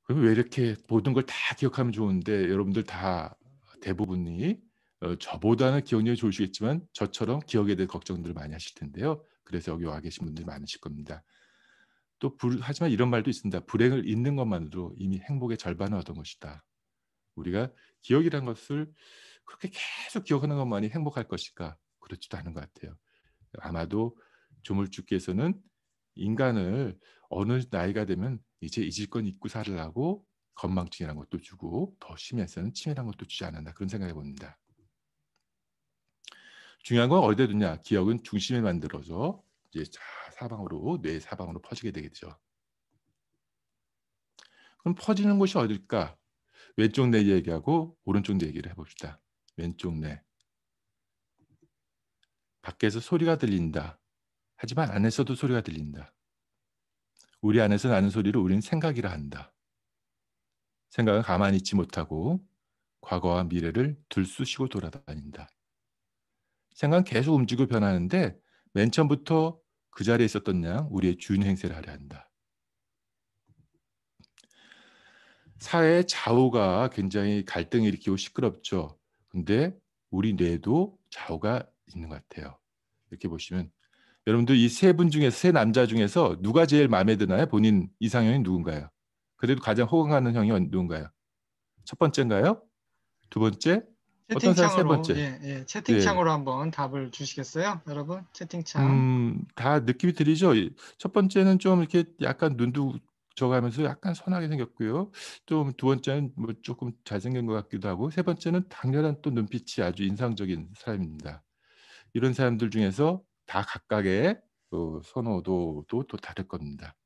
그럼 왜 이렇게 모든 걸 다 기억하면 좋은데 여러분들 다 대부분이 저보다는 기억력이 좋으시겠지만 저처럼 기억에 대해 걱정들을 많이 하실 텐데요. 그래서 여기 와 계신 분들이 많으실 겁니다. 또 하지만 이런 말도 있습니다. "불행을 잊는 것만으로 이미 행복의 절반을 얻은 것이다." 우리가 기억이란 것을 그렇게 계속 기억하는 것만이 행복할 것일까? 그렇지도 않은 것 같아요. 아마도 조물주께서는 인간을 어느 나이가 되면 이제 잊을 건 잊고 살으라고 건망증이라는 것도 주고 더 심해서는 치매라는 것도 주지 않았나 그런 생각해 봅니다. 중요한 건 어디에 두냐. 기억은 중심에 만들어서 이제 사방으로 뇌 사방으로 퍼지게 되겠죠. 그럼 퍼지는 곳이 어딜까? 왼쪽 뇌 얘기하고 오른쪽 뇌 얘기를 해 봅시다. 왼쪽 뇌. 밖에서 소리가 들린다. 하지만 안에서도 소리가 들린다. 우리 안에서 나는 소리를 우리는 생각이라 한다. 생각은 가만히 있지 못하고 과거와 미래를 들쑤시고 돌아다닌다. 생각은 계속 움직이고 변하는데 맨 처음부터 그 자리에 있었던 양 우리의 주인 행세를 하려 한다. 사회의 좌우가 굉장히 갈등을 일으키고 시끄럽죠. 근데 우리 뇌도 좌우가 있는 것 같아요. 이렇게 보시면 여러분들 이 세 분 중에서 세 남자 중에서 누가 제일 마음에 드나요? 본인 이상형이 누군가요? 그래도 가장 호감가는 형이 누군가요? 첫 번째인가요? 두 번째? 어떤 사람 세 채팅창으로, 번째? 예, 예, 네. 채팅창으로 한번 답을 주시겠어요? 여러분? 채팅창. 다 느낌이 들리죠? 첫 번째는 좀 이렇게 약간 눈도 저어가면서 약간 선하게 생겼고요. 좀 두 번째는 뭐 쪼끔 잘생긴 것 같기도 하고 세 번째는 당연한 또 눈빛이 아주 인상적인 사람입니다. 이런 사람들 중에서 다 각각의 선호도도 또 다를 겁니다.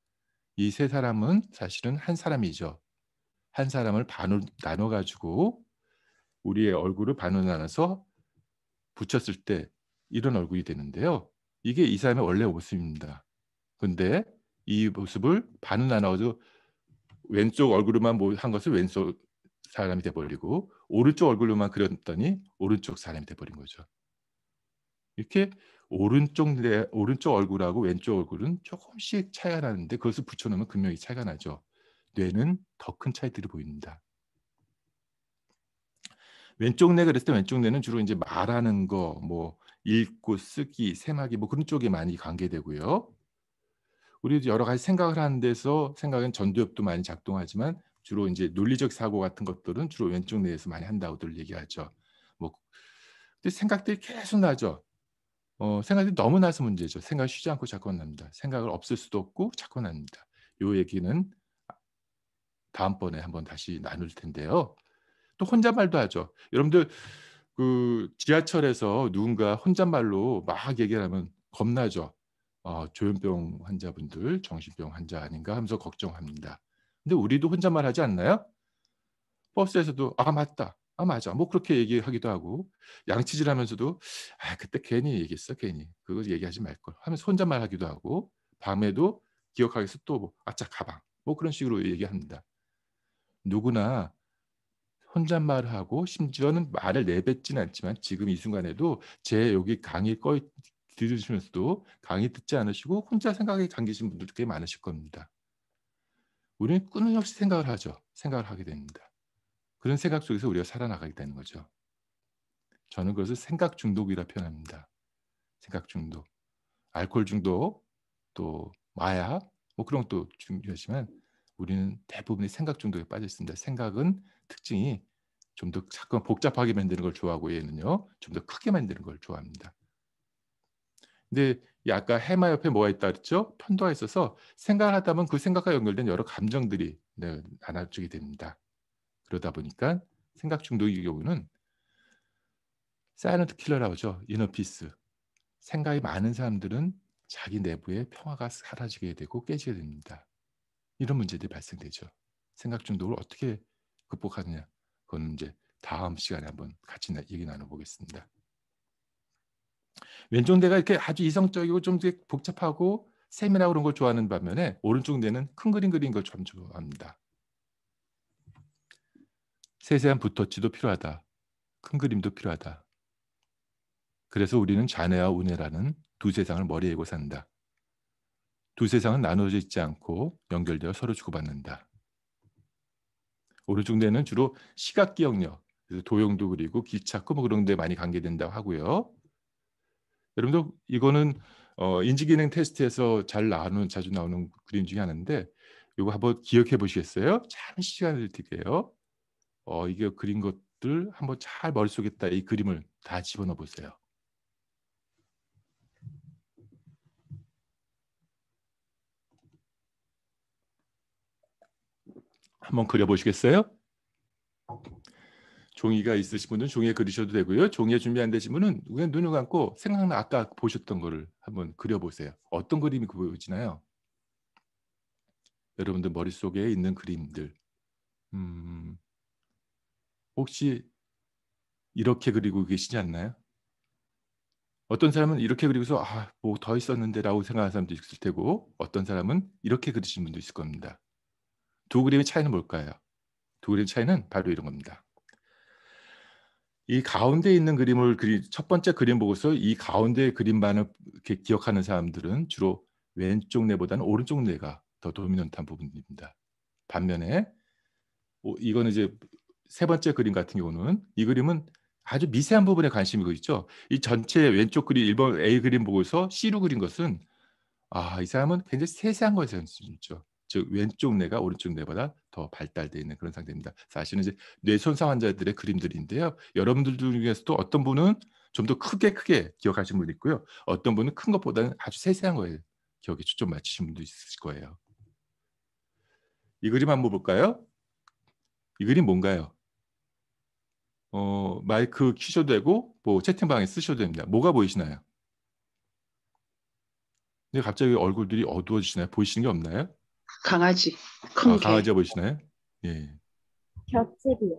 이 세 사람은 사실은 한 사람이죠. 한 사람을 반으로 나눠 가지고 우리의 얼굴을 반으로 나눠서 붙였을 때 이런 얼굴이 되는데요. 이게 이 사람의 원래 모습입니다. 근데 이 모습을 반으로 나눠 가지고 왼쪽 얼굴로만 한 것을 왼쪽 사람이 돼 버리고 오른쪽 얼굴로만 그렸더니 오른쪽 사람이 돼 버린 거죠. 이렇게 오른쪽 얼굴하고 왼쪽 얼굴은 쪼끔씩 차이가 나는데 그것을 붙여 놓으면 분명히 차이가 나죠. 뇌는 더 큰 차이들이 보입니다. 왼쪽 뇌 그랬을 때 왼쪽 뇌는 주로 인제 말하는 거 뭐 읽고 쓰기, 세마기 뭐 그런 쪽에 많이 관계되고요. 우리도 여러 가지 생각을 하는 데서 생각엔 전두엽도 많이 작동하지만 주로 인제 논리적 사고 같은 것들은 주로 왼쪽 뇌에서 많이 한다고들 얘기하죠. 뭐 근데 생각들이 계속 나죠. 생각이 너무 나서 문제죠. 생각이 쉬지 않고 자꾸만 납니다. 생각을 없앨 수도 없고 자꾸 납니다. 요 얘기는 다음번에 한번 다시 나눌 텐데요. 또 혼잣말도 하죠. 여러분들 지하철에서 누군가 혼잣말로 막 얘기를 하면 겁나죠. '조현병 환자분들 정신병 환자 아닌가.' 하면서 걱정합니다. 근데 우리도 혼잣말 하지 않나요? 버스에서도 '아 맞다. 아 맞아.' 뭐 그렇게 얘기하기도 하고 양치질하면서도 '아 그때 괜히 얘기했어 괜히. 그거 얘기하지 말걸.' 하면서 혼잣말 하기도 하고 밤에도 기억하기 위해서 또 뭐 '아차 가방.' 뭐 그런 식으로 얘기합니다. 누구나 혼잣말을 하고 심지어는 말을 내뱉지는 않지만 지금 이 순간에도 제 여기 강의 들으시면서도 강의 듣지 않으시고 혼자 생각에 잠기신 분들 꽤 많으실 겁니다. 우리는 끊임없이 생각을 하죠. 생각을 하게 됩니다. 그런 생각 속에서 우리가 살아나가게 되는 거죠. 저는 그것을 생각 중독이라 표현합니다. 생각 중독. 알코올 중독 또 마약 뭐 그런 것도 중요하지만 우리는 대부분이 생각 중독에 빠져 있습니다. 생각은 특징이 좀 더 자꾸만 복잡하게 만드는 걸 좋아하고 얘는요 좀 더 크게 만드는 걸 좋아합니다. 근데 이 아까 해마 옆에 뭐가 있다 그랬죠? 편도가 있어서 생각을 하다 보면 그 생각과 연결된 여러 감정들이 나눠지게 됩니다. 그러다 보니까 생각 중독의 경우는 사이런트 킬러라고 하죠. 이너 피스. 생각이 많은 사람들은 자기 내부의 평화가 사라지게 되고 깨지게 됩니다. 이런 문제들이 발생되죠. 생각 중독을 어떻게 극복하느냐. 그건 이제 다음 시간에 한번 같이 얘기 나눠 보겠습니다. 왼쪽 뇌가 이렇게 아주 이성적이고 좀 되게 복잡하고 세밀하고 그런 걸 좋아하는 반면에 오른쪽 뇌는 큰 그림 그리는 걸 참 좋아합니다. 세세한 붓터치도 필요하다. 큰 그림도 필요하다. 그래서 우리는 잔해와 운해라는 두 세상을 머리에 이고 산다. 두 세상은 나눠져 있지 않고 연결되어 서로 주고받는다. 오른쪽 뇌는 주로 시각 기억력, 그래서 도형도 그리고 기차코 뭐 그런 데 많이 관계된다고 하고요. 여러분들 이거는 인지기능 테스트에서 잘 나오는 자주 나오는 그림 중에 하나인데 이거 한번 기억해 보시겠어요? 잠시 시간을 드릴게요. 이게 그린 것들 한번 잘 머릿속에다 이 그림을 다 집어넣어 보세요. 한번 그려 보시겠어요? 종이가 있으신 분은 종이에 그리셔도 되고요. 종이에 준비 안 되신 분은 그냥 눈을 감고 생각나 아까 보셨던 거를 한번 그려 보세요. 어떤 그림이 보여지나요? 여러분들 머릿속에 있는 그림들. 혹시 이렇게 그리고 계시지 않나요? 어떤 사람은 이렇게 그리고서 '아 뭐 더 있었는데.'라고 생각하는 사람도 있을 테고 어떤 사람은 이렇게 그리신 분도 있을 겁니다. 두 그림의 차이는 뭘까요? 두 그림의 차이는 바로 이런 겁니다. 이 가운데 있는 그림을 첫 번째 그림 보고서 이 가운데 그림만을 이렇게 기억하는 사람들은 주로 왼쪽 뇌보다는 오른쪽 뇌가 더 도미넌트한 부분입니다. 반면에 이거는 이제 세 번째 그림 같은 경우는 이 그림은 아주 미세한 부분에 관심이 있죠. 이 전체 왼쪽 그림 1번 A 그림 보고서 C로 그린 것은 이 사람은 굉장히 세세한 것에 관심이 있죠. 즉 왼쪽 뇌가 오른쪽 뇌보다 더 발달되어 있는 그런 상태입니다. 사실은 이제 뇌 손상 환자들의 그림들인데요. 여러분들 중에서도 어떤 분은 좀 더 크게 기억하시는 분도 있고요. 어떤 분은 큰 것보다는 아주 세세한 거에 기억에 초점 맞추신 분도 있으실 거예요. 이 그림 한번 볼까요? 이 그림 뭔가요? 마이크 켜셔도 되고 뭐 채팅방에 쓰셔도 됩니다. 뭐가 보이시나요? 근데 갑자기 얼굴들이 어두워지시나요? 보이시는 게 없나요? 강아지, 큰 개. 강아지가 보이시나요? 예. 볏집이요.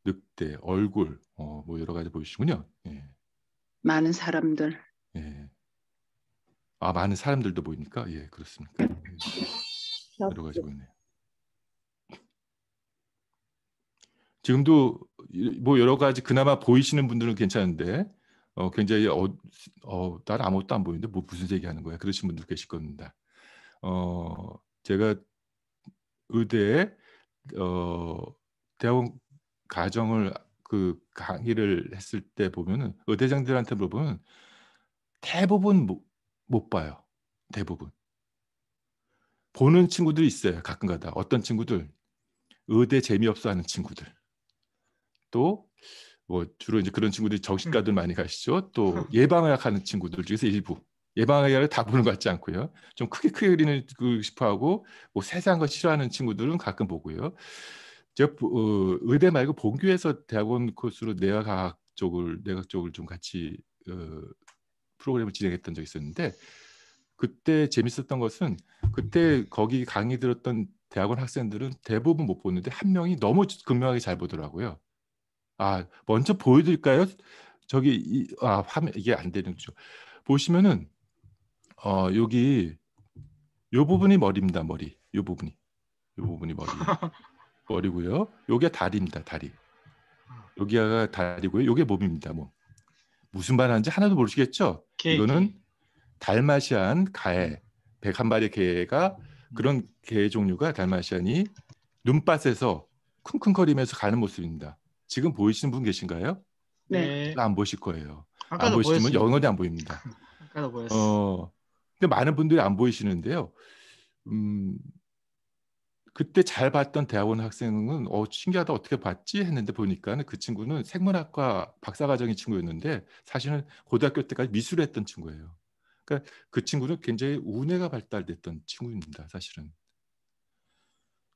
늑대, 얼굴, 뭐 여러 가지 보이시군요. 예. 많은 사람들. 예. 많은 사람들도 보이니까 예, 그렇습니까? 예. 여러 가지 볏집. 보이네요. 지금도 뭐 여러 가지 그나마 보이시는 분들은 괜찮은데 굉장히 난 아무것도 안 보이는데 뭐 무슨 얘기하는 거야? 그러신 분들 계실 겁니다. 제가 의대에 대학원 가정을 그 강의를 했을 때 보면은 의대생들한테 물어보면 대부분 못 봐요. 대부분. 보는 친구들이 있어요. 가끔가다. 어떤 친구들 의대 재미없어 하는 친구들. 또 뭐 주로 이제 그런 친구들이 정신과들 많이 가시죠. 또 예방의학 하는 친구들 중에서 일부. 예방의학을 다 보는 것 같지 않고요. 좀 크게 그리는 싶어하고 뭐 세세한 거 싫어하는 친구들은 가끔 보고요. 제가 의대 말고 본교에서 대학원 코스로 내과학 쪽을 좀 같이 프로그램을 진행했던 적이 있었는데 그때 재밌었던 것은 그때 거기 강의 들었던 대학원 학생들은 대부분 못 보는데 한 명이 너무 극명하게 잘 보더라고요. 먼저 보여드릴까요? 저기 화면 이게 안 되는 거죠. 보시면은 여기 요 부분이 머리입니다. 머리. 요 부분이 머리고요. 요게 다리입니다. 다리. 여기가 다리고요. 요게 몸입니다. 몸. 무슨 말 하는지 하나도 모르시겠죠? 이거는 달마시안 가해, 101마리 개가 그런 개 종류가 달마시안이 눈밭에서 쿵쿵거리면서 가는 모습입니다. 지금 보이시는 분 계신가요? 네. 안 보실 거예요. 안 아까도 보시면 보였습니다. 영원히 안 보입니다. 아까도 보였어. 근데 많은 분들이 안 보이시는데요. 그때 잘 봤던 대학원 학생은 신기하다 어떻게 봤지 했는데 보니까 그 친구는 생물학과 박사과정의 친구였는데 사실은 고등학교 때까지 미술을 했던 친구예요. 그러니까 그 친구는 굉장히 우뇌가 발달됐던 친구입니다. 사실은.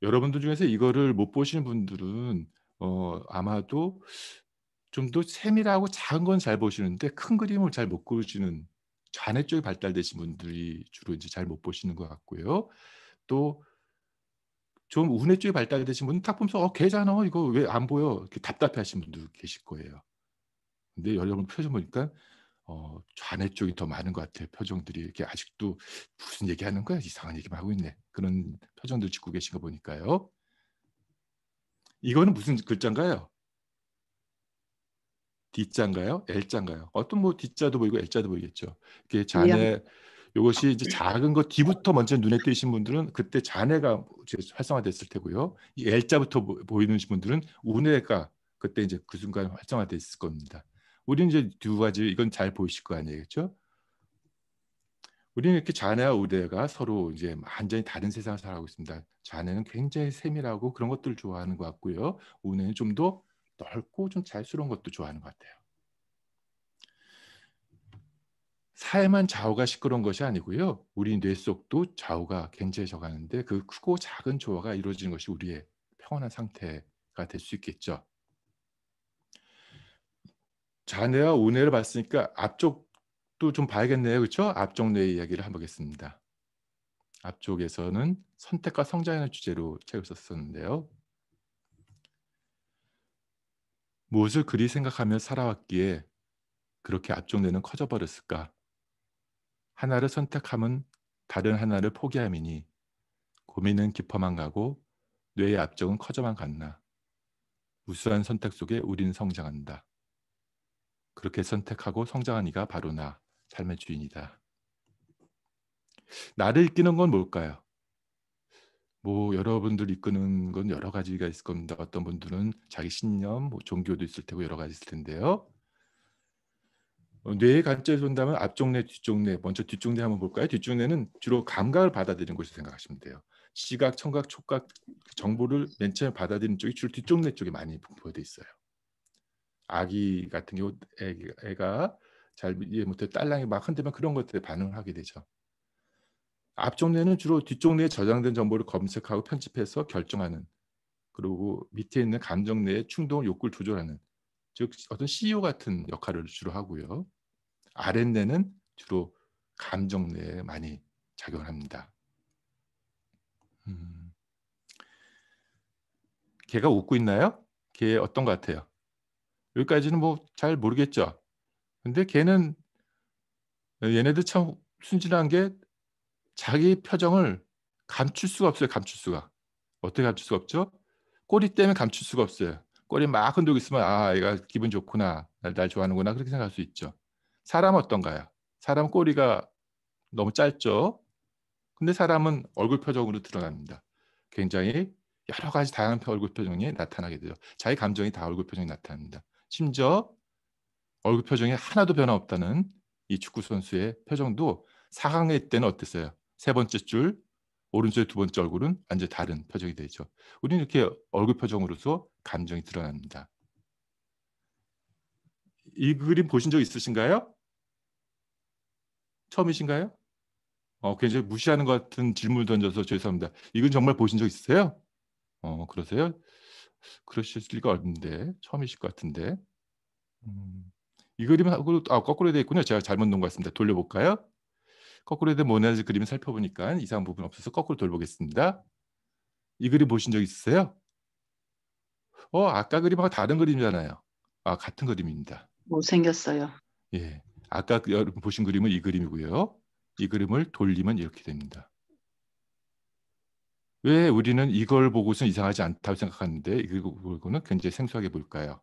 여러분들 중에서 이거를 못 보시는 분들은 아마도 좀 더 세밀하고 작은 건 잘 보시는데 큰 그림을 잘 못 그리시는 좌뇌 쪽이 발달되신 분들이 주로 이제 잘 못 보시는 것 같고요. 또 좀 우뇌 쪽이 발달되신 분은 딱 보면서 걔잖아. 이거 왜 안 보여? 이렇게 답답해하시는 분도 계실 거예요. 근데 여러분 표정 보니까 좌뇌 쪽이 더 많은 것 같아요. 표정들이 이렇게 아직도 무슨 얘기하는 거야? 이상한 얘기만 하고 있네. 그런 표정들 짓고 계신 거 보니까요. 이거는 무슨 글자인가요? D자인가요? L자인가요? 어떤 뭐 D자도 보이고 L자도 보이겠죠. 이게 좌뇌 이것이 이제 작은 거 D부터 먼저 눈에 띄신 분들은 그때 잔해가 활성화됐을 테고요. 이 L자부터 보이는 분들은 운해가 그때 이제 그 순간 활성화됐을 겁니다. 우리는 이제 두 가지 이건 잘 보이실 거 아니에요, 그렇죠? 우리는 이렇게 잔해와 우대가 서로 이제 완전히 다른 세상을 살아가고 있습니다. 잔해는 굉장히 세밀하고 그런 것들을 좋아하는 것 같고요. 우대는 좀 더 넓고 좀 자유스러운 것도 좋아하는 것 같아요. 사회만 좌우가 시끄러운 것이 아니고요. 우리 뇌 속도 좌우가 굉장히 적하는데 그 크고 작은 조화가 이루어지는 것이 우리의 평온한 상태가 될 수 있겠죠. 잔해와 우뇌를 봤으니까 앞쪽도 좀 봐야겠네요. 그렇죠? 앞쪽 뇌 이야기를 해보겠습니다. 앞쪽에서는 선택과 성장이라는 주제로 책을 썼었는데요. 무엇을 그리 생각하며 살아왔기에 그렇게 앞쪽 뇌는 커져버렸을까? 하나를 선택하면 다른 하나를 포기함이니 고민은 깊어만 가고 뇌의 앞쪽은 커져만 갔나. 우수한 선택 속에 우린 성장한다. 그렇게 선택하고 성장한 이가 바로 나, 삶의 주인이다. 나를 이끄는 건 뭘까요? 뭐 여러분들 이끄는 건 여러 가지가 있을 겁니다. 어떤 분들은 자기 신념, 뭐 종교도 있을 테고 여러 가지 있을 텐데요. 뇌의 관점에서 본다면 앞쪽 뇌, 뒤쪽 뇌, 먼저 뒤쪽 뇌 한번 볼까요? 뒤쪽 뇌는 주로 감각을 받아들이는 곳이라고 생각하시면 돼요. 시각, 청각, 촉각 정보를 맨 처음에 받아들이는 쪽이 주로 뒤쪽 뇌 쪽에 많이 분포되어 있어요. 아기 같은 경우 애가 잘 이해 못해 딸랑이 막 흔들면 그런 것들에 반응을 하게 되죠. 앞쪽 뇌는 주로 뒤쪽 뇌에 저장된 정보를 검색하고 편집해서 결정하는, 그리고 밑에 있는 감정 뇌의 충동, 욕구를 조절하는, 즉 어떤 CEO 같은 역할을 주로 하고요. 아랫뇌는 주로 감정 뇌에 많이 작용합니다. 걔가 웃고 있나요? 걔 어떤 것 같아요? 여기까지는 뭐 잘 모르겠죠. 근데 걔는 얘네들 참 순진한 게 자기 표정을 감출 수가 없어요. 감출 수가. 어떻게 감출 수가 없죠? 꼬리 때문에 감출 수가 없어요. 꼬리 막 흔들고 있으면 아, 얘가 기분 좋구나. 날 좋아하는구나. 그렇게 생각할 수 있죠. 사람은 어떤가요? 사람 꼬리가 너무 짧죠. 근데 사람은 얼굴 표정으로 드러납니다. 굉장히 여러 가지 다양한 얼굴 표정이 나타나게 되죠. 자기 감정이 다 얼굴 표정이 나타납니다. 심지어 얼굴 표정에 하나도 변화 없다는 이 축구 선수의 표정도 4강회 때는 어땠어요? 세 번째 줄 오른쪽의 두 번째 얼굴은 완전히 다른 표정이 되죠. 우리는 이렇게 얼굴 표정으로서 감정이 드러납니다. 이 그림 보신 적 있으신가요? 처음이신가요? 굉장히 무시하는 것 같은 질문을 던져서 죄송합니다. 이건 정말 보신 적 있으세요? 그러세요? 그러실 리가 없는데 처음이실 것 같은데. 이 그림하고 거꾸로 되어 있군요. 제가 잘못 놓은 것 같습니다. 돌려볼까요? 거꾸로 된 모나리자 그림을 살펴보니까 이상한 부분 없어서 거꾸로 돌보겠습니다. 이 그림 보신 적 있으세요? 아까 그림하고 다른 그림이잖아요. 같은 그림입니다. 못생겼어요. 예, 아까 여러분 보신 그림은 이 그림이고요. 이 그림을 돌리면 이렇게 됩니다. 왜 우리는 이걸 보고서 이상하지 않다고 생각하는데 이걸 보고는 굉장히 생소하게 볼까요?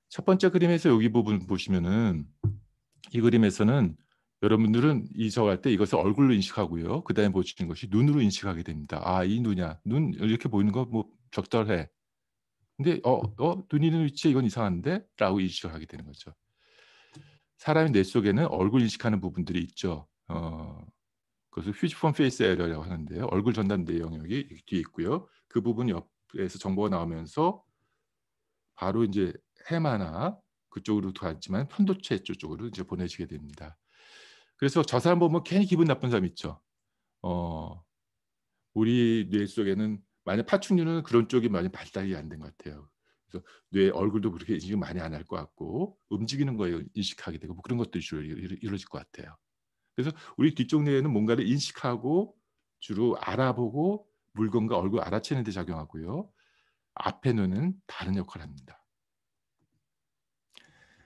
첫 번째 그림에서 여기 부분 보시면은 이 그림에서는 여러분들은 이적할 때 이것을 얼굴로 인식하고요. 그 다음에 보시는 것이 눈으로 인식하게 됩니다. 이 눈이야. 눈 이렇게 보이는 거 뭐 적절해. 근데 눈이 있는 위치에 이건 이상한데? 라고 인식을 하게 되는 거죠. 사람의 뇌 속에는 얼굴 인식하는 부분들이 있죠. 그것을 퓨지폰 페이스 에러라고 하는데요. 얼굴 전달대 영역이 뒤에 있고요. 그 부분 옆에서 정보가 나오면서 바로 이제 해마나 그쪽으로 갔지만 편도체 쪽으로 이제 보내지게 됩니다. 그래서 저 사람 보면 괜히 기분 나쁜 사람 있죠. 우리 뇌 속에는 만약 파충류는 그런 쪽이 많이 발달이 안 된 것 같아요. 그래서 뇌 얼굴도 그렇게 인식 많이 안 할 것 같고 움직이는 거에 인식하게 되고 뭐 그런 것들이 주로 이루어질 것 같아요. 그래서 우리 뒤쪽 뇌에는 뭔가를 인식하고 주로 알아보고 물건과 얼굴 알아채는 데 작용하고요. 앞에 뇌는 다른 역할을 합니다.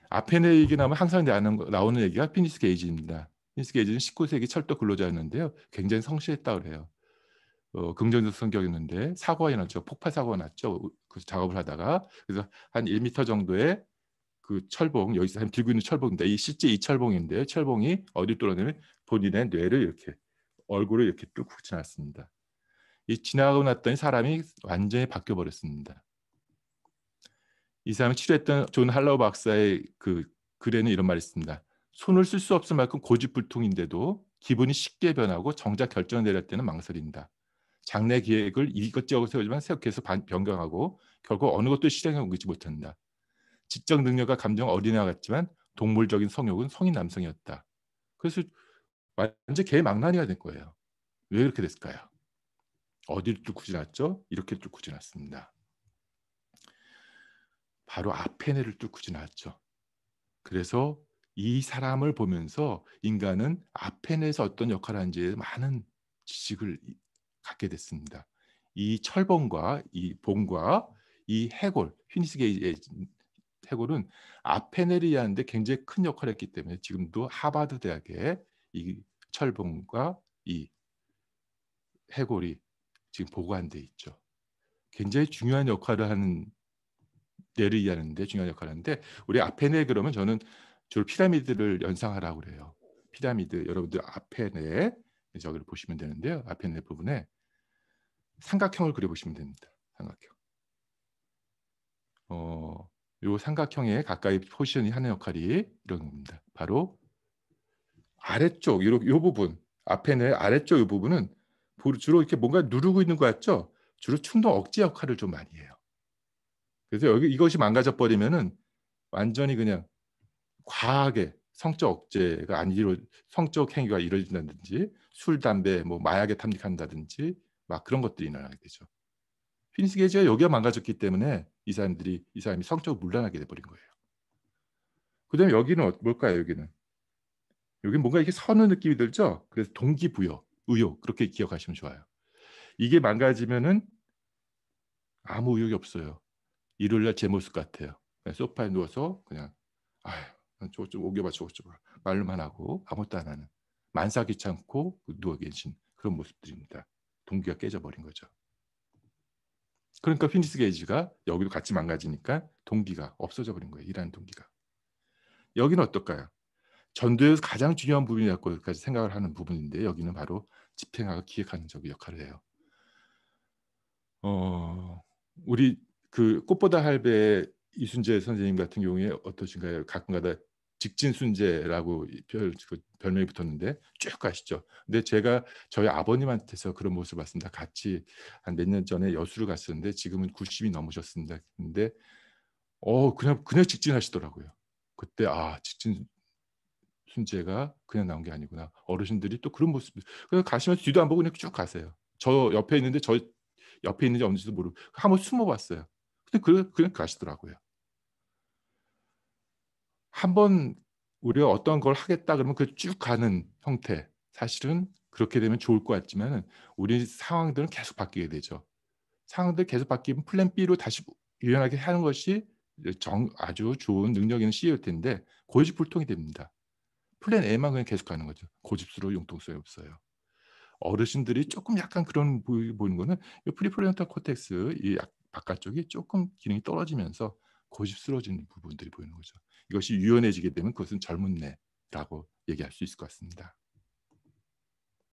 앞에 뇌 얘기 나오면 항상 나오는 얘기가 피니스 게이지입니다. 피니스 게이지는 19세기 철도 근로자였는데요. 굉장히 성실했다고 해요. 긍정적 성격이었는데 사고가 났죠. 폭발 사고가 났죠. 그 작업을 하다가 그래서 한 1m 정도의 그 철봉 여기서 들고 있는 철봉인데 실제 이 철봉인데 철봉이 어디 뚫어내면 본인의 뇌를 이렇게 얼굴을 이렇게 뚫고 지났습니다. 이 지나가고 났더니 사람이 완전히 바뀌어 버렸습니다. 이 사람을 치료했던 존 할로우 박사의 그 글에는 이런 말이 있습니다. 손을 쓸 수 없을 만큼 고집불통인데도 기분이 쉽게 변하고 정작 결정을 내릴 때는 망설인다. 장래 계획을 이것저것 세우지만 계속 변경하고 결국 어느 것도 실행에 옮기지 못한다. 지적 능력과 감정 어린애와 같지만 동물적인 성욕은 성인 남성이었다. 그래서 완전 개망나니가 된 거예요. 왜 그렇게 됐을까요? 어디를 뚫고 지났죠? 이렇게 뚫고 지났습니다. 바로 아페네를 뚫고 지났죠. 그래서 이 사람을 보면서 인간은 아페네에서 어떤 역할을 하는지에 많은 지식을 갖게 됐습니다. 이 철봉과 이 봉과 이 해골, 휘니스게이의 해골은 아페네를 이해하는데 굉장히 큰 역할을 했기 때문에 지금도 하버드 대학에 이 철봉과 이 해골이 지금 보관돼 있죠. 굉장히 중요한 역할을 하는 뇌를 이해하는데 중요한 역할을 하는데 우리 아페네 그러면 저는 주로 피라미드를 연상하라고 그래요. 피라미드 여러분들 아페네 저기를 보시면 되는데요. 아페네 부분에 삼각형을 그려보시면 됩니다. 삼각형. 요 삼각형에 가까이 포지션이 하는 역할이 이런 겁니다. 바로 아래쪽 요 부분 아페네 아래쪽 이 부분은 주로 이렇게 뭔가 누르고 있는 것 같죠? 주로 충동 억제 역할을 좀 많이 해요. 그래서 이것이 망가져 버리면은 완전히 그냥 과하게 성적 억제가 성적 행위가 이루어진다든지 술, 담배, 뭐 마약에 탐닉한다든지 막 그런 것들이 일어나게 되죠. 피니스 게이지가 여기가 망가졌기 때문에 이 사람이 성적으로 문란하게 돼버린 거예요. 그다음에 여기는 뭘까요? 여기는 뭔가 이렇게 서는 느낌이 들죠. 그래서 동기부여, 의욕 그렇게 기억하시면 좋아요. 이게 망가지면은 아무 의욕이 없어요. 일요일날 제 모습 같아요. 그냥 소파에 누워서 그냥 저것 좀 옮겨봐 저것 좀 말로만 하고 아무것도 안 하는 만사 귀찮고 누워 계신 그런 모습들입니다. 동기가 깨져버린 거죠. 그러니까 피니스 게이지가 여기도 같이 망가지니까 동기가 없어져 버린 거예요. 일하는 동기가. 여기는 어떨까요? 전도에서 가장 중요한 부분이라고까지 생각을 하는 부분인데 여기는 바로 집행하고 기획하는 저기 역할을 해요. 우리 그 꽃보다 할배 이순재 선생님 같은 경우에 어떠신가요? 가끔가다 직진순재라고 별명이 붙었는데 쭉 가시죠. 근데 제가 저희 아버님한테서 그런 모습을 봤습니다. 같이 한 몇 년 전에 여수를 갔었는데 지금은 90이 넘으셨습니다. 근데 그냥 직진하시더라고요. 그때 직진 순재가 그냥 나온 게 아니구나. 어르신들이 또 그런 모습. 그래서 가시면 뒤도 안 보고 그냥 쭉 가세요. 저 옆에 있는데 저 옆에 있는지 없는지도 모르고 한번 숨어봤어요. 근데 그냥 가시더라고요. 한번 우리가 어떤 걸 하겠다 그러면 그 쭉 가는 형태. 사실은 그렇게 되면 좋을 것 같지만은 우리 상황들은 계속 바뀌게 되죠. 상황들 계속 바뀌면 플랜 B로 다시 유연하게 하는 것이 아주 좋은 능력 있는 CEO일 텐데 고집불통이 됩니다. 플랜 A만 그냥 계속 가는 거죠. 고집스러워 융통성이 없어요. 어르신들이 조금 약간 그런 보이는 거는 이 프리프론탈 코텍스 이 바깥쪽이 조금 기능이 떨어지면서 고집스러워지는 부분들이 보이는 거죠. 이것이 유연해지게 되면 그것은 젊은 뇌라고 얘기할 수 있을 것 같습니다.